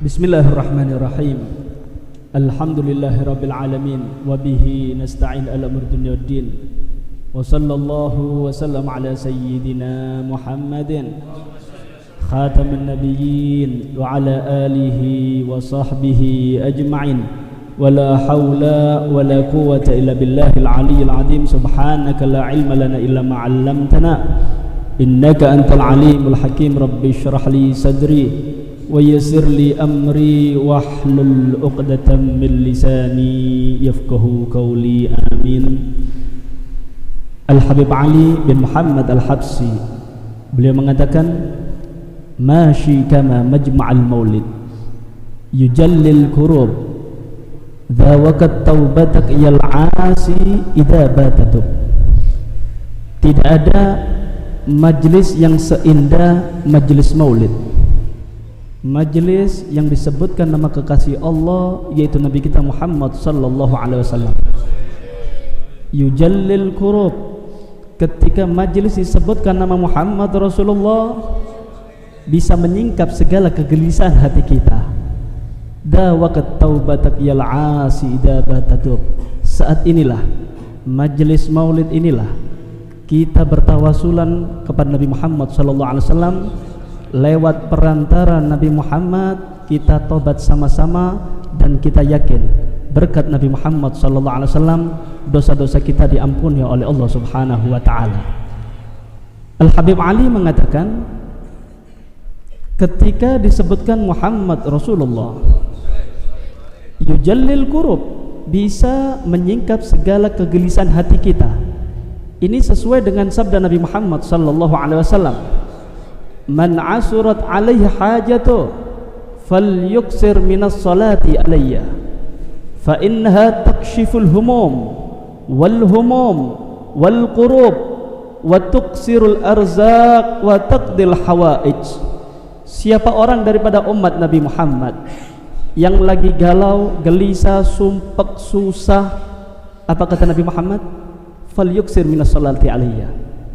Bismillahirrahmanirrahim. Alhamdulillahirabbil alamin wa bihi nasta'in ala umuri dunya waddin. Wa sallallahu wa sallam ala sayyidina Muhammadin khatamin nabiyyin wa ala alihi wa sahbihi ajma'in. Wa la hawla wa la quwwata illa billahil aliyyil azim. Subhanaka la ilma lana illa ma 'allamtana innaka antal alimul hakim. Rabbi shrah li sadri wa yassir li amri wahlul 'uqdatam min lisani yafqahu qawli. Amin. Al-Habib Ali bin Muhammad Al-Habsi, beliau mengatakan, mashi kama majma'al maulid yujallil kurub dhawakat taubatak yal asi idha batatub. Tidak ada majlis yang seindah majlis maulid, majlis yang disebutkan nama kekasih Allah, yaitu Nabi kita Muhammad sallallahu alaihi wasallam. Yujallil kurub, ketika majlis disebutkan nama Muhammad Rasulullah, bisa menyingkap segala kegelisahan hati kita. Dawaqat taubatak yal asi idza batatub. Saat inilah, majlis maulid inilah, kita bertawasulan kepada Nabi Muhammad sallallahu alaihi wasallam. Lewat perantara Nabi Muhammad kita tobat sama-sama, dan kita yakin berkat Nabi Muhammad sallallahu alaihi wasallam dosa-dosa kita diampuni oleh Allah Subhanahu wa taala. Al-Habib Ali mengatakan, ketika disebutkan Muhammad Rasulullah, yujallil kurub, bisa menyingkap segala kegelisahan hati kita. Ini sesuai dengan sabda Nabi Muhammad sallallahu alaihi wasallam, man asurat alaihi hajatu falyuksir minas salati alayya fa innaha takshiful humum wal humum wal qurub wa tuksirul arzaq wa taqdil hawaij. Siapa orang daripada umat Nabi Muhammad yang lagi galau, gelisah, sumpek, susah, apa kata Nabi Muhammad? Falyuksir minas salati alayya.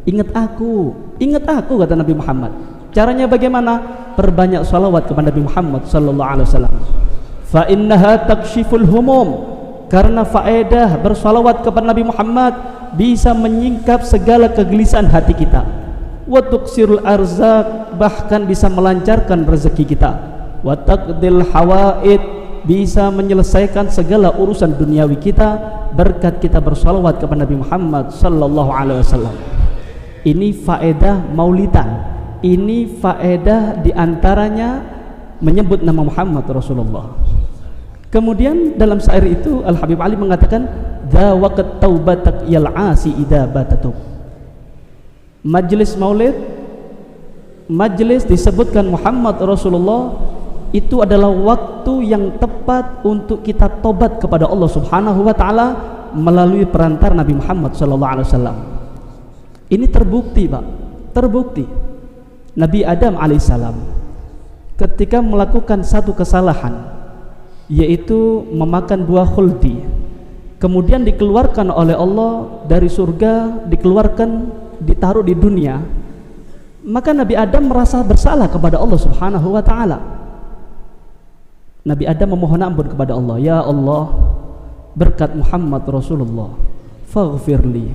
Ingat aku kata Nabi Muhammad. Caranya bagaimana? Perbanyak salawat kepada Nabi Muhammad sallallahu alaihi wasallam. Fa innaha takshiful humum, karena faedah bersalawat kepada Nabi Muhammad bisa menyingkap segala kegelisahan hati kita. Wa tuksirul arzaq, bahkan bisa melancarkan rezeki kita. Wa taqdil hawaid, bisa menyelesaikan segala urusan duniawi kita berkat kita bersalawat kepada Nabi Muhammad sallallahu alaihi wasallam. Ini faedah maulidan. Ini faedah diantaranya menyebut nama Muhammad Rasulullah. Kemudian dalam syair itu Al-Habib Ali mengatakan, dzawaqat taubatak yal asi idza batatub. Majlis maulid, majlis disebutkan Muhammad Rasulullah, itu adalah waktu yang tepat untuk kita tobat kepada Allah Subhanahu wa taala melalui perantara Nabi Muhammad sallallahu alaihi wasallam. Ini terbukti, Pak. Terbukti. Nabi Adam alaihissalam ketika melakukan satu kesalahan, yaitu memakan buah khuldi, kemudian dikeluarkan oleh Allah dari surga, dikeluarkan, ditaruh di dunia, maka Nabi Adam merasa bersalah kepada Allah Subhanahu wa taala. Nabi Adam memohon ampun kepada Allah, ya Allah, berkat Muhammad Rasulullah, faghfirli.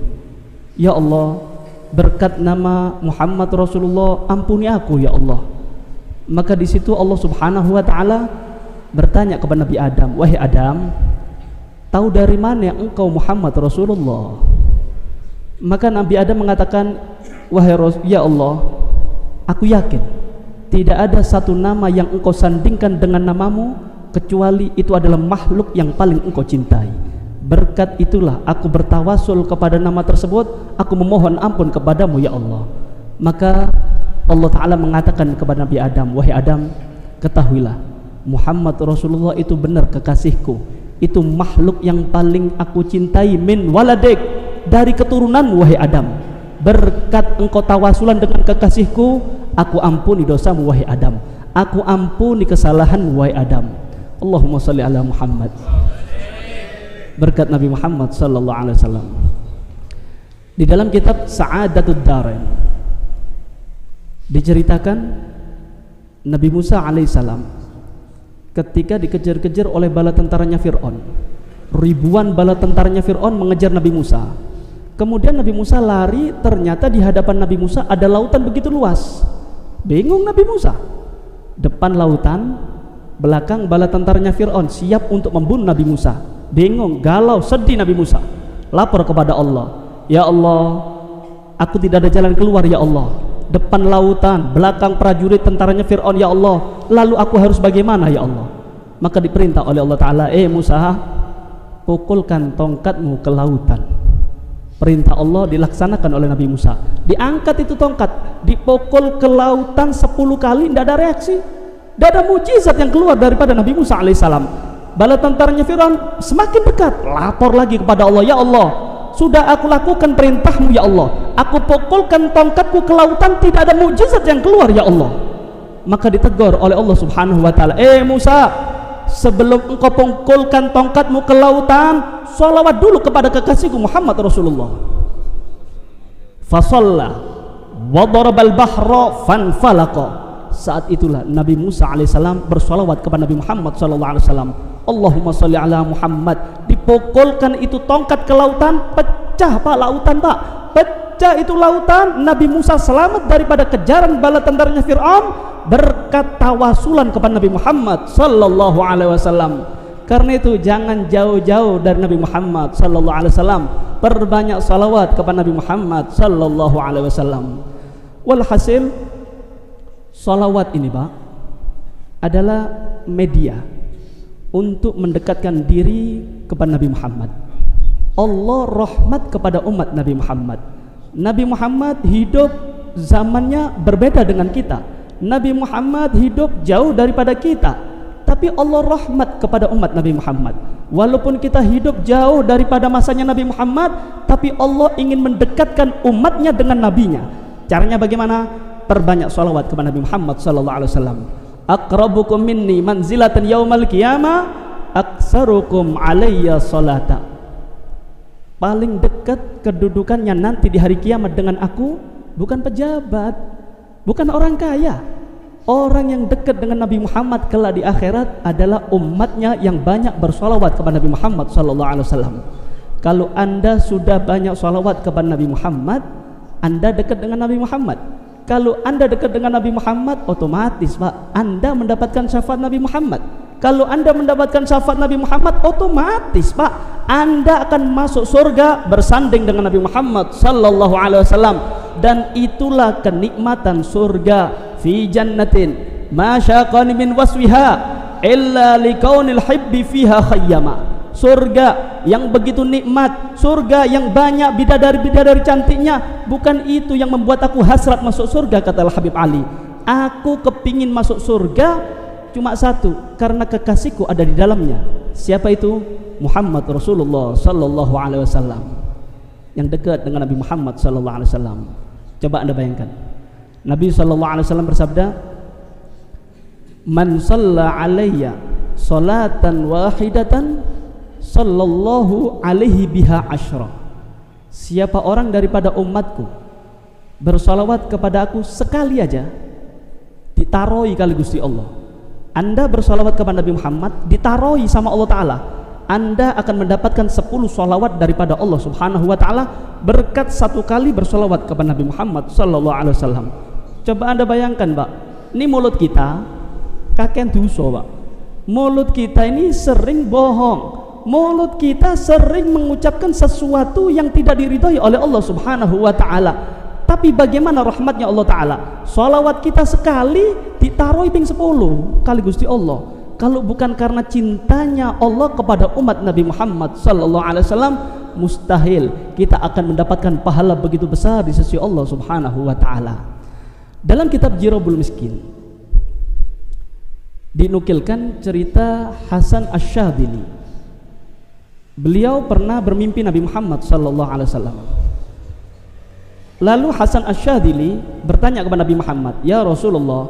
Ya Allah, berkat nama Muhammad Rasulullah, ampuni aku ya Allah. Maka di situ Allah Subhanahu wa taala bertanya kepada Nabi Adam, wahai Adam, tahu dari mana engkau Muhammad Rasulullah? Maka Nabi Adam mengatakan, wahai ya Allah, aku yakin tidak ada satu nama yang engkau sandingkan dengan namamu kecuali itu adalah makhluk yang paling engkau cintai. Berkat itulah aku bertawasul kepada nama tersebut, aku memohon ampun kepadamu ya Allah. Maka Allah Ta'ala mengatakan kepada Nabi Adam, wahai Adam, ketahuilah Muhammad Rasulullah itu benar kekasihku, itu makhluk yang paling aku cintai, min waladik, dari keturunanmu wahai Adam. Berkat engkau tawasulan dengan kekasihku, aku ampuni dosamu wahai Adam, aku ampuni kesalahanmu wahai Adam. Allahumma salli ala Muhammad. Berkat Nabi Muhammad sallallahu alaihi wasallam. Di dalam kitab Sa'adatud Darain diceritakan Nabi Musa alaihissalam ketika dikejar-kejar oleh bala tentaranya Fir'aun. Ribuan bala tentaranya Fir'aun mengejar Nabi Musa. Kemudian Nabi Musa lari, ternyata di hadapan Nabi Musa ada lautan begitu luas. Bingung Nabi Musa. Depan lautan, belakang bala tentaranya Fir'aun siap untuk membunuh Nabi Musa. Bingung, galau, sedih Nabi Musa. Lapor kepada Allah, ya Allah, aku tidak ada jalan keluar ya Allah. Depan lautan, belakang prajurit tentaranya Fir'aun ya Allah. Lalu aku harus bagaimana ya Allah? Maka diperintah oleh Allah Ta'ala, Musa, pukulkan tongkatmu ke lautan. Perintah Allah dilaksanakan oleh Nabi Musa. Diangkat itu tongkat, dipukul ke lautan 10 kali, tidak ada reaksi, tidak ada mujizat yang keluar daripada Nabi Musa alaihissalam. Bala tentaranya Fir'aun semakin dekat, lapor lagi kepada Allah, ya Allah, sudah aku lakukan perintahmu ya Allah, aku pukulkan tongkatku ke lautan, tidak ada mujizat yang keluar ya Allah. Maka ditegur oleh Allah subhanahu wa ta'ala, Musa, sebelum engkau pukulkan tongkatmu ke lautan, sholawat dulu kepada kekasihku Muhammad Rasulullah. Fasalla wa darabal bahra fanfalaqa. Saat itulah Nabi Musa alaihissalam bersolawat kepada Nabi Muhammad sallallahu alaihi wasallam. Allahumma sholli ala Muhammad. Dipukulkan itu tongkat ke lautan, pecah pak lautan pak, pecah itu lautan. Nabi Musa selamat daripada kejaran bala tentaranya Fir'aun berkat tawasulan kepada Nabi Muhammad sallallahu alaihi wasallam. Karena itu jangan jauh-jauh dari Nabi Muhammad sallallahu alaihi wasallam, perbanyak salawat kepada Nabi Muhammad sallallahu alaihi wasallam. Walhasil, salawat ini Pak adalah media untuk mendekatkan diri kepada Nabi Muhammad. Allah rahmat kepada umat Nabi Muhammad. Nabi Muhammad hidup zamannya berbeda dengan kita. Nabi Muhammad hidup jauh daripada kita, tapi Allah rahmat kepada umat Nabi Muhammad. Walaupun kita hidup jauh daripada masanya Nabi Muhammad, tapi Allah ingin mendekatkan umatnya dengan nabinya. Caranya bagaimana? Perbanyak salawat kepada Nabi Muhammad sallallahu alaihi wasallam. Aqrabukum minni manzilatan yaumal qiyamah aksarukum alayya salata. Paling dekat kedudukannya nanti di hari kiamat dengan aku bukan pejabat, bukan orang kaya. Orang yang dekat dengan Nabi Muhammad kelak di akhirat adalah umatnya yang banyak bersolawat kepada Nabi Muhammad sallallahu alaihi wasallam. Kalau Anda sudah banyak solawat kepada Nabi Muhammad, Anda dekat dengan Nabi Muhammad. Kalau Anda dekat dengan Nabi Muhammad, otomatis Pak, Anda mendapatkan syafaat Nabi Muhammad. Kalau Anda mendapatkan syafaat Nabi Muhammad, otomatis Pak, Anda akan masuk surga bersanding dengan Nabi Muhammad sallallahu alaihi wasallam. Dan itulah kenikmatan surga. Fi jannatin ma syaqani min waswiha illa likaunil hibbi fiha khayyama. Surga yang begitu nikmat, surga yang banyak bidadari-bidadari cantiknya, bukan itu yang membuat aku hasrat masuk surga, kata Habib Ali. Aku kepingin masuk surga cuma satu, karena kekasihku ada di dalamnya. Siapa itu? Muhammad Rasulullah sallallahu alaihi wasallam. Yang dekat dengan Nabi Muhammad sallallahu alaihi wasallam. Coba Anda bayangkan, Nabi sallallahu alaihi wasallam bersabda, "Man shalla alayya salatan wahidatan sallallahu alaihi biha asyra." Siapa orang daripada umatku bersalawat kepada aku sekali aja, ditarohi kali Gusti Allah. Anda bersalawat kepada Nabi Muhammad, ditarohi sama Allah Ta'ala. Anda akan mendapatkan 10 salawat daripada Allah Subhanahu wa Ta'ala berkat satu kali bersalawat kepada Nabi Muhammad sallallahu alaihi wasallam. Coba Anda bayangkan Pak, ini mulut kita kakek dosa Pak. Mulut kita ini sering bohong. Mulut kita sering mengucapkan sesuatu yang tidak diridhai oleh Allah Subhanahu wa Ta'ala. Tapi bagaimana rahmatnya Allah Ta'ala? Salawat kita sekali ditaruh ping 10 kali Gusti Allah. Kalau bukan karena cintanya Allah kepada umat Nabi Muhammad sallallahu alaihi wasallam, mustahil kita akan mendapatkan pahala begitu besar di sisi Allah Subhanahu wa Ta'ala. Dalam kitab Jirabul Miskin dinukilkan cerita Hasan Asy-Syadzili. Beliau pernah bermimpi Nabi Muhammad sallallahu alaihi wasallam. Lalu Hasan Asy-Syadzili bertanya kepada Nabi Muhammad, "Ya Rasulullah,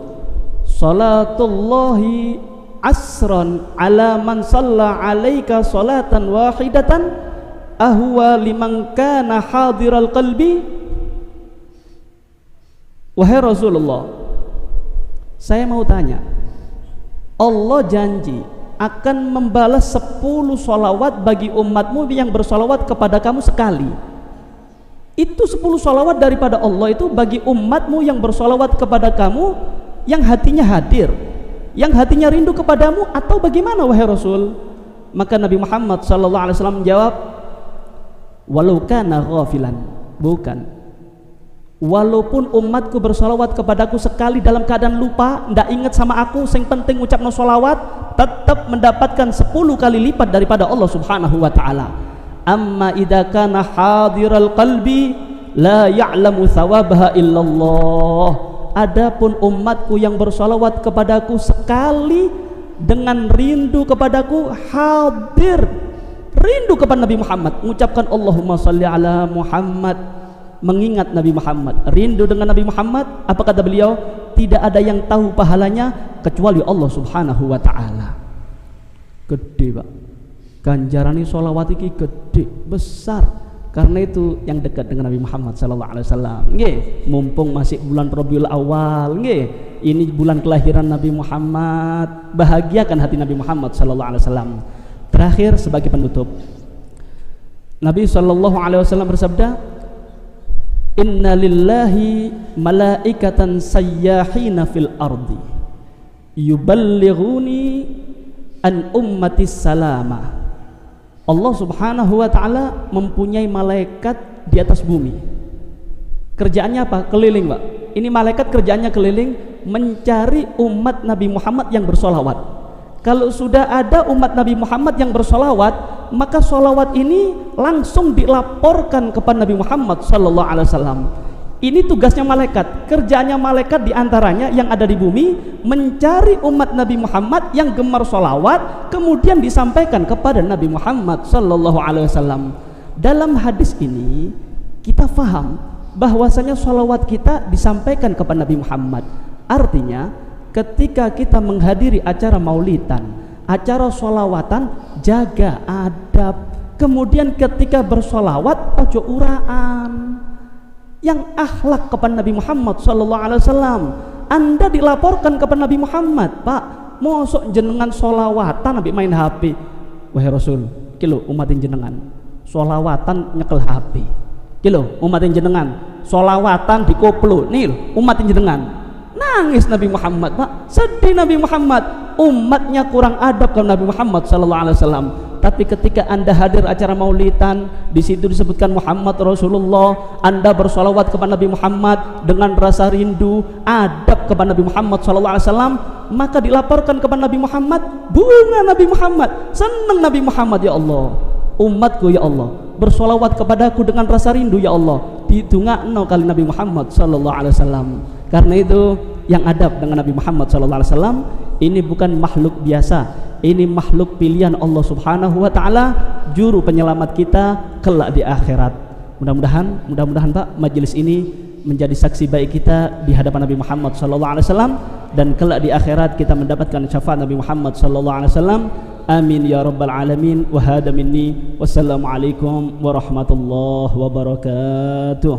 salatullahi asran ala man shalla alaika salatan wahidatan ahwa liman kana hadiral qalbi?" Wahai Rasulullah, saya mau tanya, Allah janji akan membalas 10 sholawat bagi umatmu yang bersolawat kepada kamu sekali. Itu 10 sholawat daripada Allah itu bagi umatmu yang bersolawat kepada kamu, yang hatinya hadir, yang hatinya rindu kepadamu, atau bagaimana wahai Rasul? Maka Nabi Muhammad SAW menjawab, walau kana ghafilan, bukan, walaupun umatku bersolawat kepadaku sekali dalam keadaan lupa, ndak ingat sama aku, yang penting ucapno solawat, tetap mendapatkan 10 kali lipat daripada Allah Subhanahu wa ta'ala. Amma idza kana hadiral qalbi la ya'lamu thawabaha illallah. Adapun umatku yang bersolawat kepadaku sekali dengan rindu kepadaku, hadir, rindu kepada Nabi Muhammad, mengucapkan Allahumma salli ala Muhammad, mengingat Nabi Muhammad, rindu dengan Nabi Muhammad, apa kata beliau? Tidak ada yang tahu pahalanya kecuali Allah Subhanahu wa ta'ala. Gede Pak, ganjaran ini sholawat ini gede, besar. Karena itu yang dekat dengan Nabi Muhammad sallallahu alaihi wasallam. Nggih, mumpung masih bulan Rabiul Awal, nggih, ini bulan kelahiran Nabi Muhammad. Bahagiakan hati Nabi Muhammad sallallahu alaihi wasallam. Terakhir sebagai penutup, Nabi sallallahu alaihi wasallam bersabda, "Inna lillahi malaikatan sayyahina fil ardi yuballighuni an ummati salama." Allah Subhanahu wa ta'ala mempunyai malaikat di atas bumi. Kerjaannya apa? Keliling, Pak. Ini malaikat kerjaannya keliling mencari umat Nabi Muhammad yang bersolawat. Kalau sudah ada umat Nabi Muhammad yang bersolawat, maka solawat ini langsung dilaporkan kepada Nabi Muhammad sallallahu alaihi wasallam. Ini tugasnya malaikat. Kerjaannya malaikat diantaranya yang ada di bumi mencari umat Nabi Muhammad yang gemar solawat, kemudian disampaikan kepada Nabi Muhammad sallallahu alaihi wasallam. Dalam hadis ini kita faham bahwasanya solawat kita disampaikan kepada Nabi Muhammad. Artinya ketika kita menghadiri acara maulidan, acara solawatan, jaga adab. Kemudian ketika bersolawat ojo uraan, yang akhlak kepada Nabi Muhammad sallallahu alaihi wasallam. Anda dilaporkan kepada Nabi Muhammad, Pak, mosok jenengan solawatan nabi main HP. Wahai Rasul, kilo umatin jenengan solawatan nyekel HP. Kilo umatin jenengan solawatan di koplo. Nih umatin jenengan. Nangis Nabi Muhammad, Pak, sedih Nabi Muhammad. Umatnya kurang adab ke Nabi Muhammad sallallahu alaihi wasallam. Tapi ketika Anda hadir acara maulidan, di situ disebutkan Muhammad Rasulullah, Anda bersolawat kepada Nabi Muhammad dengan rasa rindu, adab kepada Nabi Muhammad sallallahu alaihi wasallam, maka dilaporkan kepada Nabi Muhammad, bunga Nabi Muhammad, senang Nabi Muhammad, ya Allah, umatku ya Allah, bersolawat kepadaku dengan rasa rindu ya Allah, ditungakno kali Nabi Muhammad sallallahu alaihi wasallam. Karena itu yang adab dengan Nabi Muhammad sallallahu alaihi wasallam ini bukan makhluk biasa. Ini makhluk pilihan Allah Subhanahu wa ta'ala, juru penyelamat kita kelak di akhirat. Mudah-mudahan Pak, majelis ini menjadi saksi baik kita di hadapan Nabi Muhammad sallallahu alaihi wasallam, dan kelak di akhirat kita mendapatkan syafaat Nabi Muhammad sallallahu alaihi wasallam. Amin ya rabbal alamin. Wa hada minni. Wassalamualaikum warahmatullahi wabarakatuh.